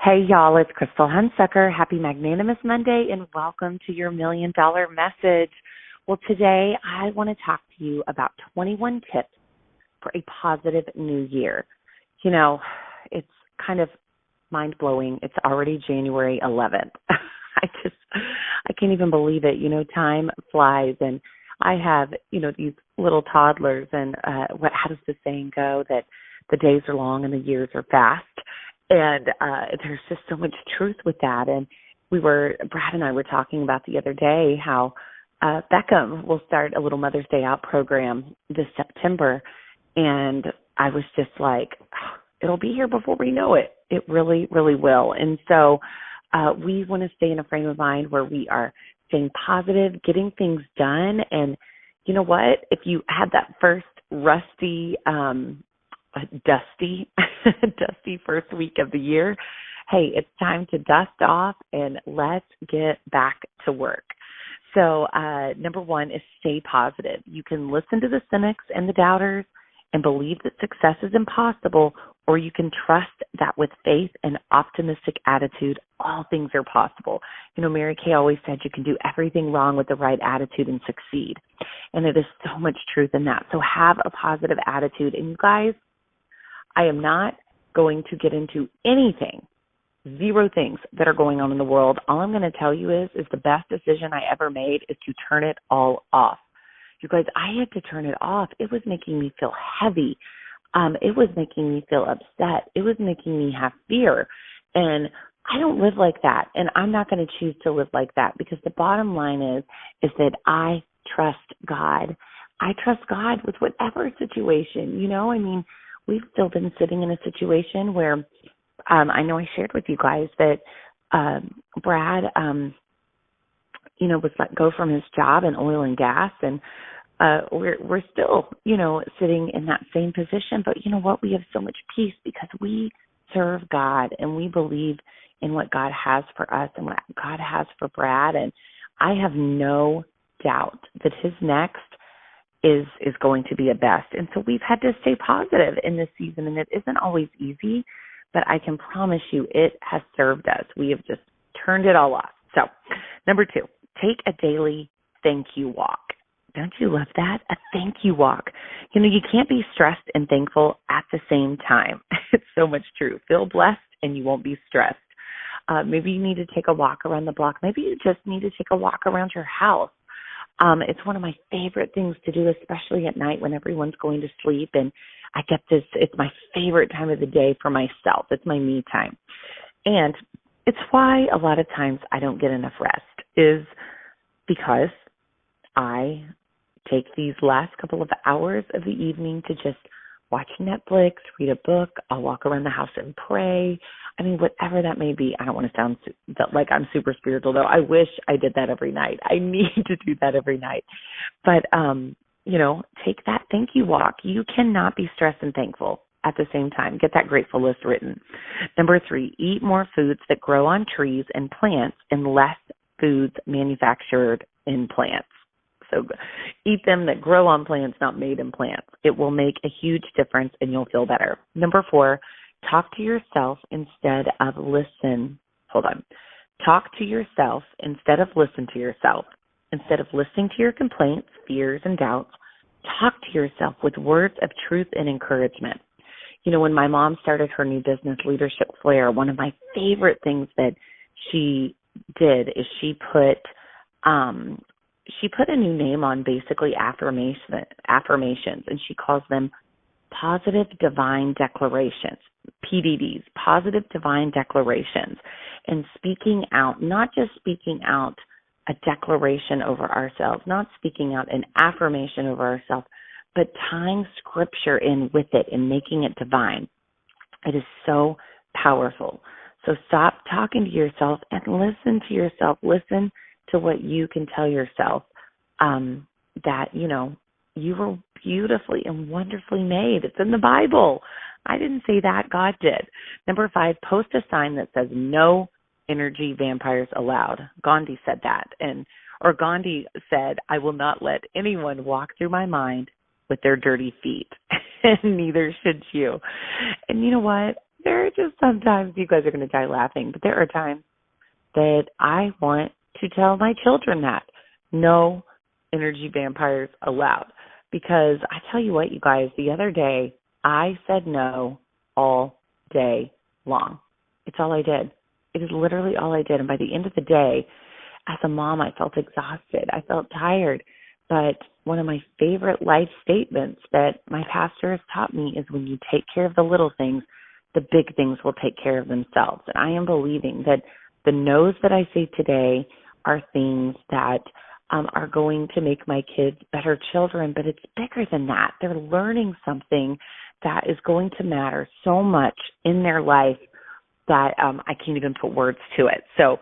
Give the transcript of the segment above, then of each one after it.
Hey, y'all, it's Krystal Hunsucker. Happy Magnanimous Monday, and welcome to your $1 Million Message. Well, today I want to talk to you about 21 tips for a positive new year. You know, it's kind of mind-blowing. It's already January 11th. I can't even believe it. You know, time flies, and I have, these little toddlers, and how does the saying go, that the days are long and the years are fast? And there's just so much truth with that. And Brad and I were talking about the other day how Beckham will start a little Mother's Day Out program this September. And I was just like, it'll be here before we know it. It really, really will. And so we want to stay in a frame of mind where we are staying positive, getting things done. And you know what? If you had that first dusty first week of the year, hey, it's time to dust off and let's get back to work. So number one is stay positive. You can listen to the cynics and the doubters and believe that success is impossible, or you can trust that with faith and optimistic attitude, all things are possible. You know, Mary Kay always said you can do everything wrong with the right attitude and succeed. And it is so much truth in that. So have a positive attitude. And you guys, I am not going to get into zero things that are going on in the world. All I'm going to tell you is the best decision I ever made is to turn it all off. You guys, I had to turn it off. It was making me feel heavy. It was making me feel upset. It was making me have fear. And I don't live like that. And I'm not going to choose to live like that, because the bottom line is that I trust God. I trust God with whatever situation, we've still been sitting in a situation where I know I shared with you guys that Brad, was let go from his job in oil and gas, and we're still, sitting in that same position. But you know what? We have so much peace because we serve God and we believe in what God has for us and what God has for Brad. And I have no doubt that his next is going to be a best. And so we've had to stay positive in this season, and it isn't always easy, but I can promise you it has served us. We have just turned it all off. So number two, take a daily thank you walk. Don't you love that? A thank you walk. You can't be stressed and thankful at the same time. It's so much true. Feel blessed and you won't be stressed. Maybe you need to take a walk around the block. Maybe you just need to take a walk around your house. It's one of my favorite things to do, especially at night when everyone's going to sleep. And I get this, it's my favorite time of the day for myself. It's my me time. And it's why a lot of times I don't get enough rest, is because I take these last couple of hours of the evening to just watch Netflix, read a book. I'll walk around the house and pray. Whatever that may be. I don't want to sound like I'm super spiritual, though. I wish I did that every night. I need to do that every night. But, take that thank you walk. You cannot be stressed and thankful at the same time. Get that grateful list written. Number three, eat more foods that grow on trees and plants and less foods manufactured in plants. So eat them that grow on plants, not made in plants. It will make a huge difference and you'll feel better. Number four, talk to yourself instead of listen. Talk to yourself instead of listen to yourself. Instead of listening to your complaints, fears, and doubts, talk to yourself with words of truth and encouragement. When my mom started her new business, Leadership Flair, one of my favorite things that she did is she put a new name on basically affirmations, and she calls them positive divine declarations, PDDs, positive divine declarations, and speaking out, not just speaking out a declaration over ourselves, not speaking out an affirmation over ourselves, but tying scripture in with it and making it divine. It is so powerful. So stop talking to yourself and listen to yourself. Listen to what you can tell yourself, that, you were beautifully and wonderfully made. It's in the Bible. I didn't say that. God did. Number five, post a sign that says no energy vampires allowed. Gandhi said that. Or Gandhi said, I will not let anyone walk through my mind with their dirty feet, and neither should you. And you know what? there are just sometimes, you guys are going to die laughing, but there are times that I want to tell my children that no energy vampires allowed. Because I tell you what, you guys, the other day, I said no all day long. It's all I did. It is literally all I did. And by the end of the day, as a mom, I felt exhausted. I felt tired. But one of my favorite life statements that my pastor has taught me is when you take care of the little things, the big things will take care of themselves. And I am believing that the no's that I say today are things that are going to make my kids better children, but it's bigger than that. They're learning something that is going to matter so much in their life that I can't even put words to it. So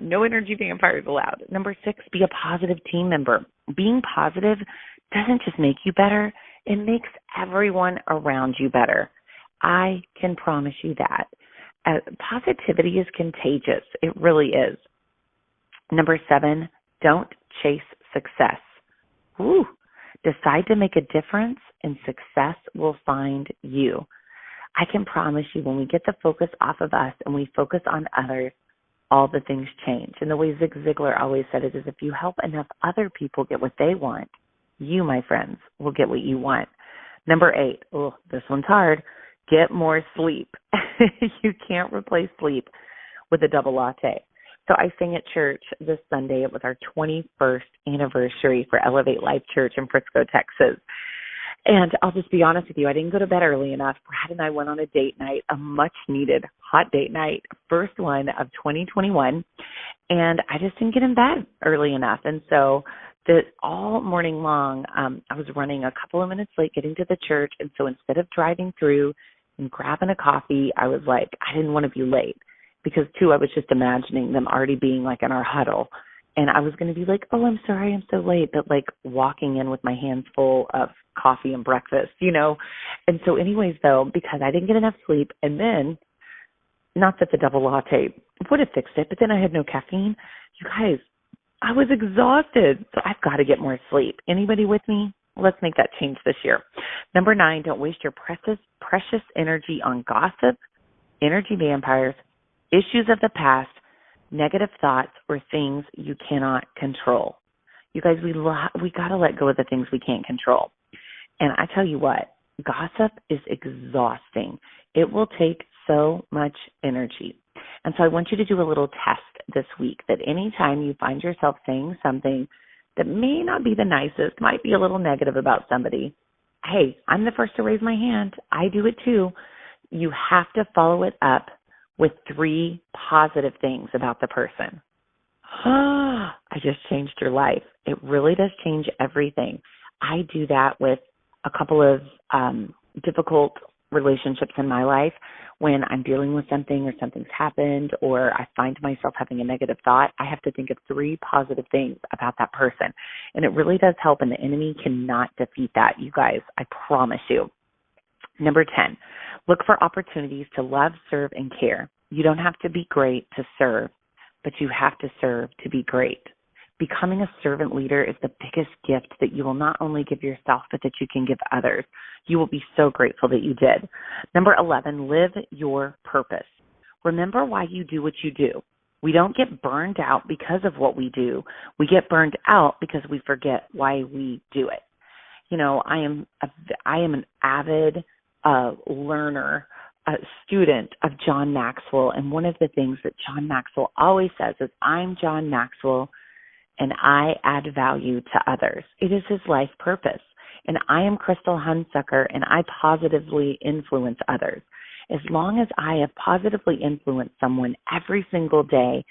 no energy vampires allowed. Number 6, be a positive team member. Being positive doesn't just make you better, it makes everyone around you better. I can promise you that. Positivity is contagious. It really is. Number 7, don't chase success. Woo. Decide to make a difference and success will find you. I can promise you when we get the focus off of us and we focus on others, all the things change. And the way Zig Ziglar always said it is if you help enough other people get what they want, you, my friends, will get what you want. Number 8, this one's hard. Get more sleep. You can't replace sleep with a double latte. So I sang at church this Sunday. It was our 21st anniversary for Elevate Life Church in Frisco, Texas. And I'll just be honest with you, I didn't go to bed early enough. Brad and I went on a date night, a much-needed hot date night, first one of 2021, and I just didn't get in bed early enough. And so all morning long, I was running a couple of minutes late getting to the church, and so instead of driving through and grabbing a coffee, I was like, I didn't want to be late because, too, I was just imagining them already being, like, in our huddle. And I was going to be like, oh, I'm sorry, I'm so late, but like walking in with my hands full of coffee and breakfast, you know. And so anyways, though, because I didn't get enough sleep, and then not that the double latte would have fixed it, but then I had no caffeine. You guys, I was exhausted. So I've got to get more sleep. Anybody with me? Let's make that change this year. Number 9, don't waste your precious energy on gossip, energy vampires, issues of the past, negative thoughts, or things you cannot control. You guys, we got to let go of the things we can't control. And I tell you what, gossip is exhausting. It will take so much energy. And so I want you to do a little test this week that anytime you find yourself saying something that may not be the nicest, might be a little negative about somebody, hey, I'm the first to raise my hand. I do it too. You have to follow it up with 3 positive things about the person. I just changed your life. It really does change everything. I do that with a couple of difficult relationships in my life when I'm dealing with something or something's happened or I find myself having a negative thought. I have to think of 3 positive things about that person. And it really does help, and the enemy cannot defeat that, you guys. I promise you. Number 10, look for opportunities to love, serve, and care. You don't have to be great to serve, but you have to serve to be great. Becoming a servant leader is the biggest gift that you will not only give yourself, but that you can give others. You will be so grateful that you did. Number 11, live your purpose. Remember why you do what you do. We don't get burned out because of what we do. We get burned out because we forget why we do it. You know, I am an avid learner, a student of John Maxwell, and one of the things that John Maxwell always says is, I'm John Maxwell, and I add value to others. It is his life purpose. And I am Krystal Hunsucker, and I positively influence others. As long as I have positively influenced someone every single day,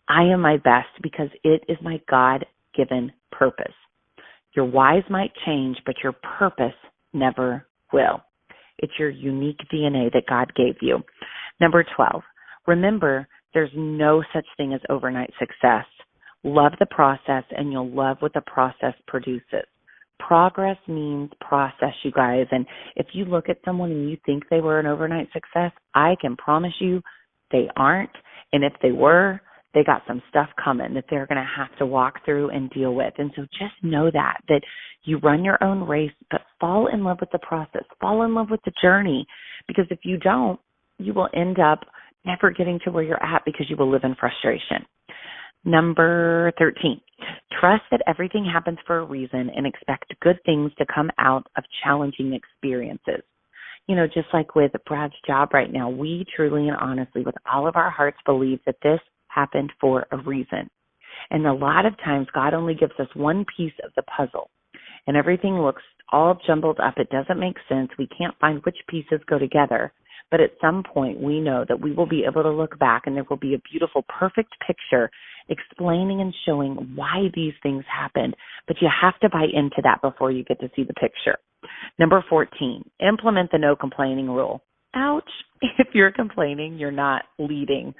I am my best because it is my God-given purpose. Your whys might change, but your purpose never will. It's your unique DNA that God gave you. Number 12, remember there's no such thing as overnight success. Love the process, and you'll love what the process produces. Progress means process, you guys. And if you look at someone and you think they were an overnight success, I can promise you they aren't. And if they were, they got some stuff coming that they're going to have to walk through and deal with. And so just know that you run your own race, but fall in love with the process. Fall in love with the journey. Because if you don't, you will end up never getting to where you're at because you will live in frustration. Number 13, trust that everything happens for a reason and expect good things to come out of challenging experiences. Just like with Brad's job right now, we truly and honestly, with all of our hearts, believe that this happened for a reason. And a lot of times, God only gives us one piece of the puzzle, and everything looks all jumbled up. It doesn't make sense. We can't find which pieces go together. But at some point, we know that we will be able to look back, and there will be a beautiful, perfect picture explaining and showing why these things happened. But you have to buy into that before you get to see the picture. Number 14, implement the no complaining rule. Ouch. If you're complaining, you're not leading.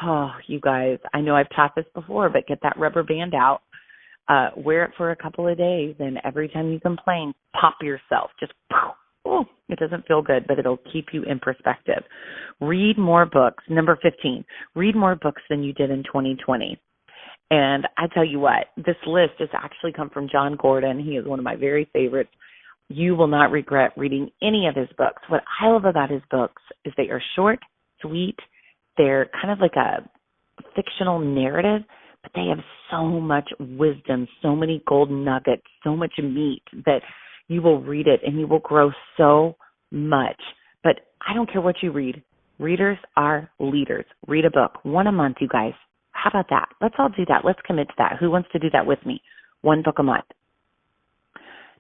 Oh, you guys, I know I've taught this before, but get that rubber band out, wear it for a couple of days, and every time you complain, pop yourself. Just, oh, it doesn't feel good, but it'll keep you in perspective. Read more books. Number 15, read more books than you did in 2020. And I tell you what, this list has actually come from John Gordon. He is one of my very favorites. You will not regret reading any of his books. What I love about his books is they are short, sweet. They're kind of like a fictional narrative, but they have so much wisdom, so many golden nuggets, so much meat that you will read it and you will grow so much. But I don't care what you read. Readers are leaders. Read a book, one a month, you guys. How about that? Let's all do that. Let's commit to that. Who wants to do that with me? One book a month.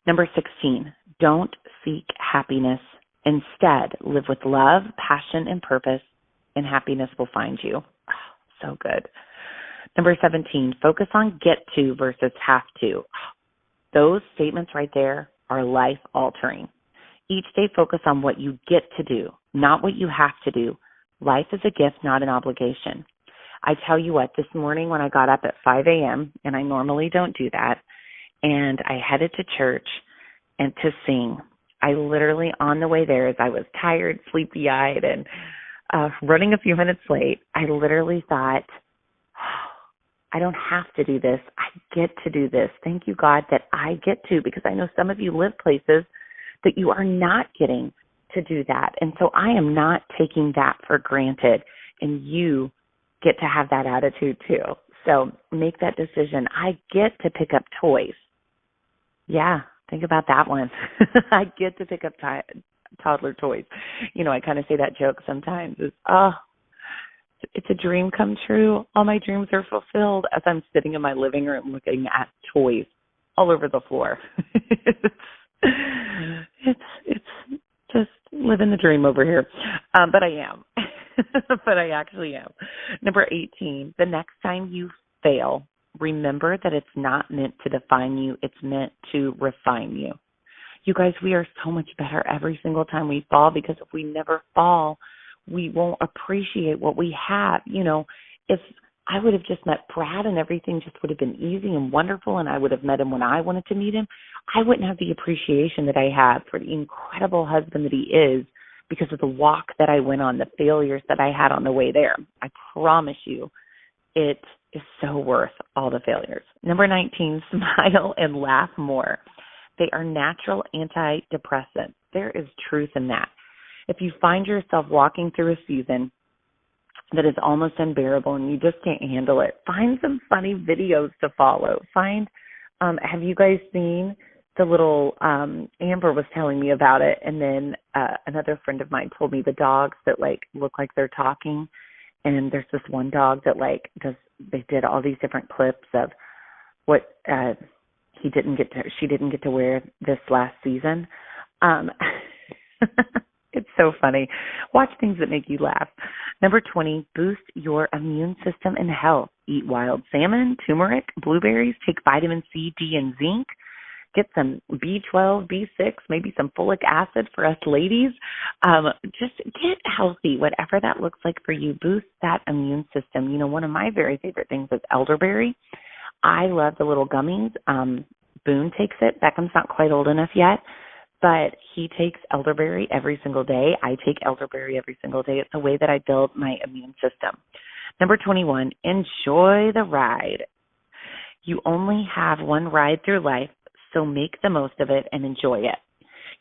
Number 16, don't seek happiness. Instead, live with love, passion, and purpose, and happiness will find you. Oh, so good. Number 17, focus on get to versus have to. Those statements right there are life altering. Each day focus on what you get to do, not what you have to do. Life is a gift, not an obligation. I tell you what, this morning when I got up at 5 a.m., and I normally don't do that, and I headed to church and to sing, I literally, on the way there, as I was tired, sleepy-eyed, and running a few minutes late, I literally thought, I don't have to do this. I get to do this. Thank you, God, that I get to, because I know some of you live places that you are not getting to do that. And so I am not taking that for granted, and you get to have that attitude too. So make that decision. I get to pick up toys. Yeah, think about that one. I get to pick up toddler toys. I kind of say that joke sometimes. It's a dream come true. All my dreams are fulfilled as I'm sitting in my living room looking at toys all over the floor. It's just living the dream over here. But I am. But I actually am. Number 18, the next time you fail, remember that it's not meant to define you. It's meant to refine you. You guys, we are so much better every single time we fall, because if we never fall, we won't appreciate what we have. If I would have just met Brad and everything just would have been easy and wonderful, and I would have met him when I wanted to meet him, I wouldn't have the appreciation that I have for the incredible husband that he is, because of the walk that I went on, the failures that I had on the way there. I promise you, it is so worth all the failures. Number 19, smile and laugh more. They are natural antidepressants. There is truth in that. If you find yourself walking through a season that is almost unbearable and you just can't handle it, find some funny videos to follow. Have you guys seen the little, Amber was telling me about it, and then another friend of mine told me the dogs that look like they're talking, and there's this one dog that they did all these different clips of what she didn't get to wear this last season. It's so funny. Watch things that make you laugh. Number 20, boost your immune system and health. Eat wild salmon, turmeric, blueberries, take vitamin C, D, and zinc. Get some B12, B6, maybe some folic acid for us ladies. Just get healthy, whatever that looks like for you. Boost that immune system. One of my very favorite things is elderberry. I love the little gummies. Boone takes it. Beckham's not quite old enough yet, but he takes elderberry every single day. I take elderberry every single day. It's a way that I build my immune system. Number 21, enjoy the ride. You only have one ride through life, so make the most of it and enjoy it.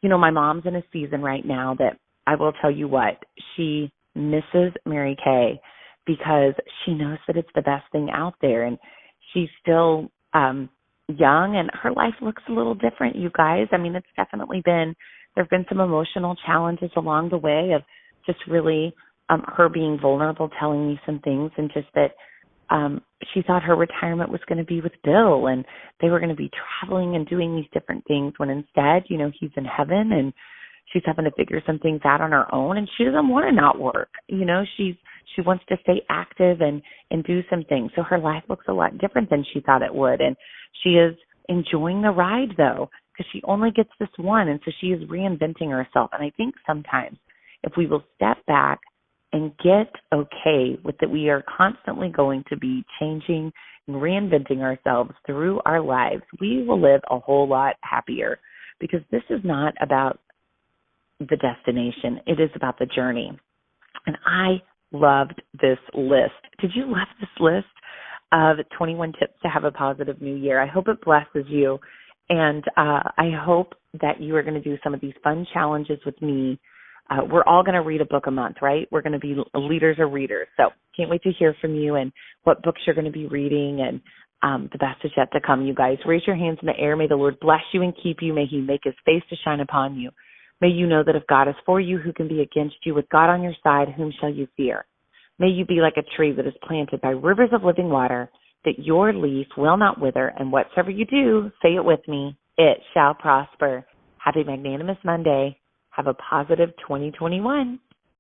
My mom's in a season right now that I will tell you what, she misses Mary Kay because she knows that it's the best thing out there. And she's still young, and her life looks a little different, you guys. I mean, it's definitely been, there have been some emotional challenges along the way of just really her being vulnerable, telling me some things, and just that she thought her retirement was going to be with Bill, and they were going to be traveling and doing these different things, when instead, you know, he's in heaven and she's having to figure some things out on her own, and she doesn't want to not work. You know, she wants to stay active and do some things. So her life looks a lot different than she thought it would. And she is enjoying the ride, though, because she only gets this one. And so she is reinventing herself. And I think sometimes if we will step back and get okay with that, we are constantly going to be changing and reinventing ourselves through our lives, we will live a whole lot happier, because this is not about the destination. It is about the journey. And I loved this list. Did you love this list of 21 tips to have a positive new year? I hope it blesses you. And I hope that you are going to do some of these fun challenges with me. We're all going to read a book a month, right? We're going to be leaders or readers. So can't wait to hear from you and what books you're going to be reading. And the best is yet to come, you guys. Raise your hands in the air. May the Lord bless you and keep you. May he make his face to shine upon you. May you know that if God is for you, who can be against you? With God on your side, whom shall you fear? May you be like a tree that is planted by rivers of living water, that your leaf will not wither, and whatsoever you do, say it with me, it shall prosper. Happy Magnanimous Monday. Have a positive 2021.